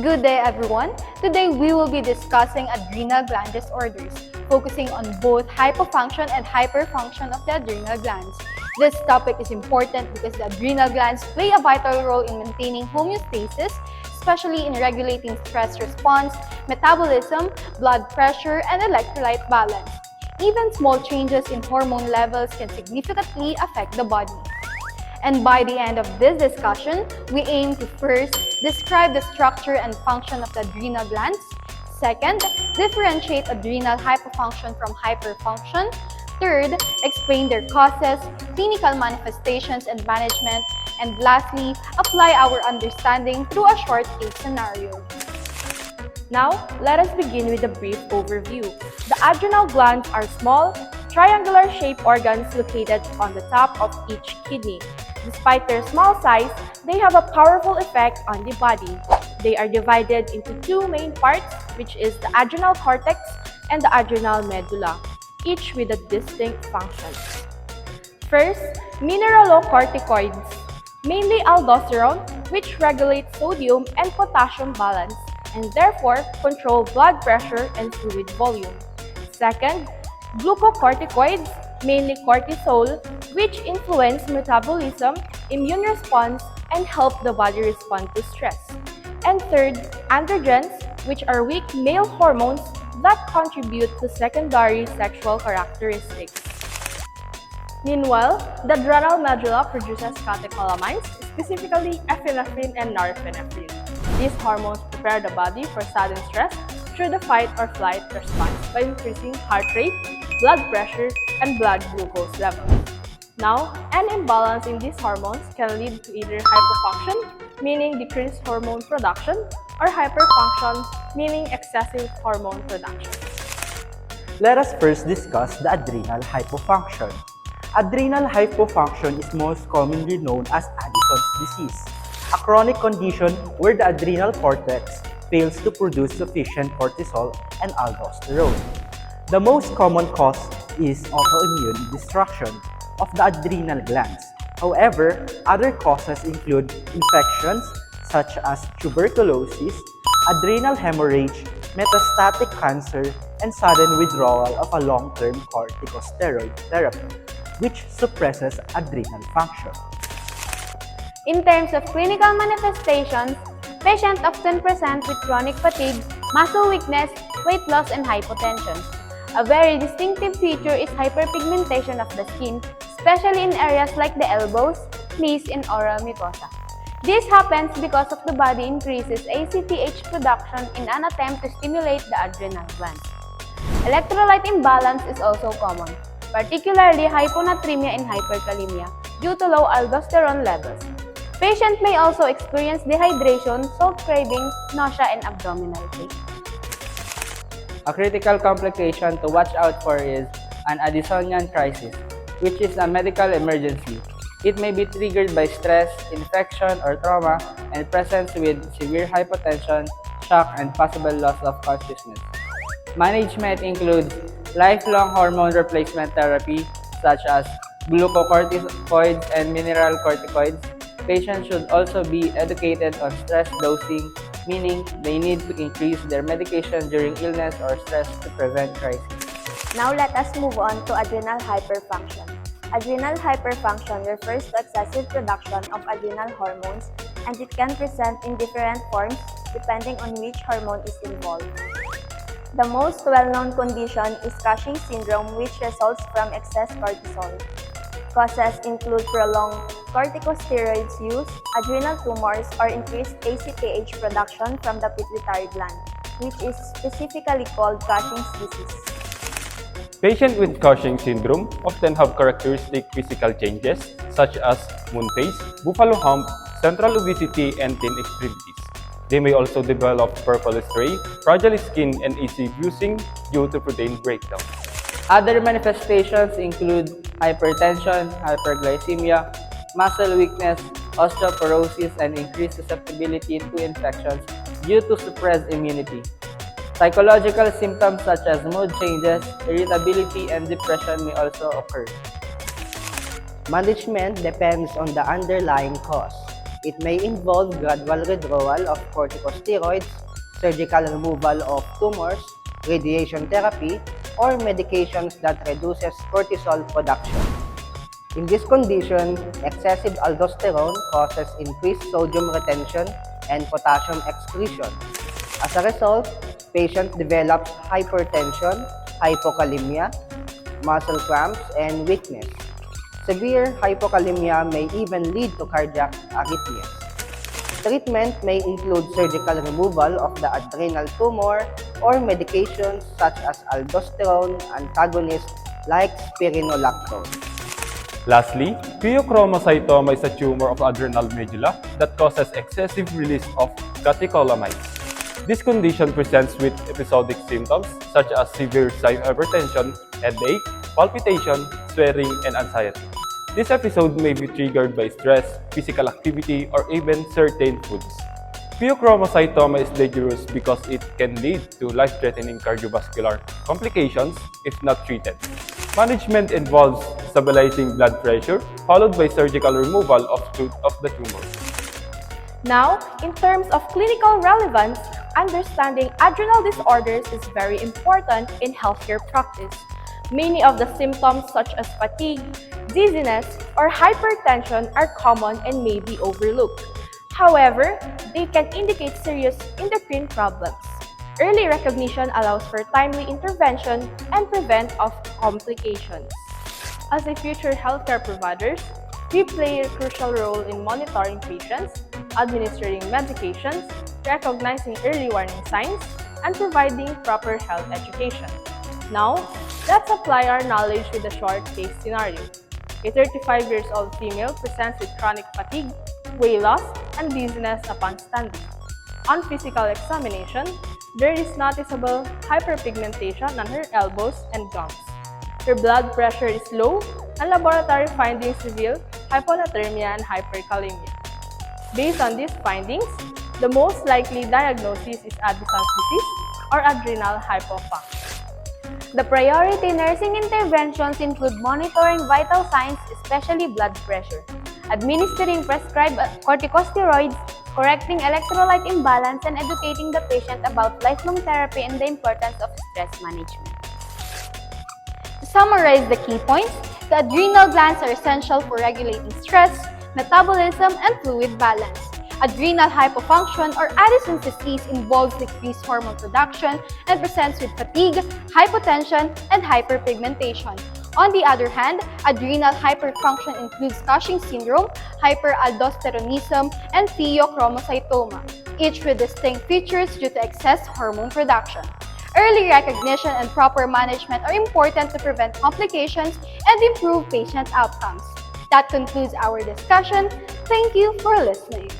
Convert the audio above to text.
Good day, everyone. Today, we will be discussing adrenal gland disorders, focusing on both hypofunction and hyperfunction of the adrenal glands. This topic is important because the adrenal glands play a vital role in maintaining homeostasis, especially in regulating stress response, metabolism, blood pressure, and electrolyte balance. Even small changes in hormone levels can significantly affect the body. And by the end of this discussion, we aim to first describe the structure and function of the adrenal glands, second, differentiate adrenal hypofunction from hyperfunction, third, explain their causes, clinical manifestations and management, and lastly, apply our understanding through a short case scenario. Now, let us begin with a brief overview. The adrenal glands are small, triangular-shaped organs located on the top of each kidney. Despite their small size, they have a powerful effect on the body. They are divided into two main parts, which is the adrenal cortex and the adrenal medulla, each with a distinct function. First, mineralocorticoids, mainly aldosterone, which regulates sodium and potassium balance, and therefore control blood pressure and fluid volume. Second, glucocorticoids, mainly cortisol, which influence metabolism, immune response, and help the body respond to stress. And third, androgens, which are weak male hormones that contribute to secondary sexual characteristics. Meanwhile, the adrenal medulla produces catecholamines, specifically epinephrine and norepinephrine. These hormones prepare the body for sudden stress through the fight or flight response by increasing heart rate, blood pressure, and blood glucose levels. Now, an imbalance in these hormones can lead to either hypofunction, meaning decreased hormone production, or hyperfunction, meaning excessive hormone production. Let us first discuss the adrenal hypofunction. Adrenal hypofunction is most commonly known as Addison's disease, a chronic condition where the adrenal cortex fails to produce sufficient cortisol and aldosterone. The most common cause is autoimmune destruction of the adrenal glands. However, other causes include infections such as tuberculosis, adrenal hemorrhage, metastatic cancer, and sudden withdrawal of a long-term corticosteroid therapy, which suppresses adrenal function. In terms of clinical manifestations, patients often present with chronic fatigue, muscle weakness, weight loss, and hypotension. A very distinctive feature is hyperpigmentation of the skin, especially in areas like the elbows, knees, and oral mucosa. This happens because of the body increases ACTH production in an attempt to stimulate the adrenal glands. Electrolyte imbalance is also common, particularly hyponatremia and hyperkalemia due to low aldosterone levels. Patients may also experience dehydration, salt cravings, nausea, and abdominal pain. A critical complication to watch out for is an Addisonian crisis, which is a medical emergency. It may be triggered by stress, infection, or trauma and presents with severe hypotension, shock, and possible loss of consciousness. Management includes lifelong hormone replacement therapy such as glucocorticoids and mineralocorticoids. Patients should also be educated on stress dosing, meaning they need to increase their medication during illness or stress to prevent crises. Now let us move on to adrenal hyperfunction. Adrenal hyperfunction refers to excessive production of adrenal hormones, and it can present in different forms depending on which hormone is involved. The most well-known condition is Cushing syndrome, which results from excess cortisol. Causes include prolonged corticosteroids use, adrenal tumors, or increased ACTH production from the pituitary gland, which is specifically called Cushing's disease. Patients with Cushing syndrome often have characteristic physical changes such as moon face, buffalo hump, central obesity, and thin extremities. They may also develop purple stray, fragile skin, and easy bruising due to protein breakdown. Other manifestations include hypertension, hyperglycemia, muscle weakness, osteoporosis, and increased susceptibility to infections due to suppressed immunity. Psychological symptoms such as mood changes, irritability, and depression may also occur. Management depends on the underlying cause. It may involve gradual withdrawal of corticosteroids, surgical removal of tumors, radiation therapy, or medications that reduces cortisol production. In this condition, excessive aldosterone causes increased sodium retention and potassium excretion. As a result, patient develops hypertension, hypokalemia, muscle cramps, and weakness. Severe hypokalemia may even lead to cardiac arrhythmias. Treatment may include surgical removal of the adrenal tumor or medications such as aldosterone antagonists like spironolactone. Lastly, pheochromocytoma is a tumor of adrenal medulla that causes excessive release of catecholamines. This condition presents with episodic symptoms such as severe hypertension, headache, palpitation, swearing, and anxiety. This episode may be triggered by stress, physical activity, or even certain foods. Pheochromocytoma is dangerous because it can lead to life-threatening cardiovascular complications if not treated. Management involves stabilizing blood pressure, followed by surgical removal of the tumor. Now, in terms of clinical relevance, understanding adrenal disorders is very important in healthcare practice. Many of the symptoms such as fatigue, dizziness, or hypertension are common and may be overlooked. However, they can indicate serious endocrine problems. Early recognition allows for timely intervention and prevent of complications. As a future healthcare providers, we play a crucial role in monitoring patients, administering medications, recognizing early warning signs, and providing proper health education. Now, let's apply our knowledge with a short case scenario. A 35 years old female presents with chronic fatigue, weight loss, and dizziness upon standing. On physical examination, there is noticeable hyperpigmentation on her elbows and gums. Her blood pressure is low, and laboratory findings reveal hyponathermia and hyperkalemia. Based on these findings, the most likely diagnosis is Addison's disease or adrenal hypofunction. The priority nursing interventions include monitoring vital signs, especially blood pressure, administering prescribed corticosteroids, correcting electrolyte imbalance, and educating the patient about lifelong therapy and the importance of stress management. To summarize the key points, the adrenal glands are essential for regulating stress, metabolism, and fluid balance. Adrenal hypofunction or Addison's disease involves decreased hormone production and presents with fatigue, hypotension, and hyperpigmentation. On the other hand, adrenal hyperfunction includes Cushing's syndrome, hyperaldosteronism, and pheochromocytoma, each with distinct features due to excess hormone production. Early recognition and proper management are important to prevent complications and improve patient outcomes. That concludes our discussion. Thank you for listening.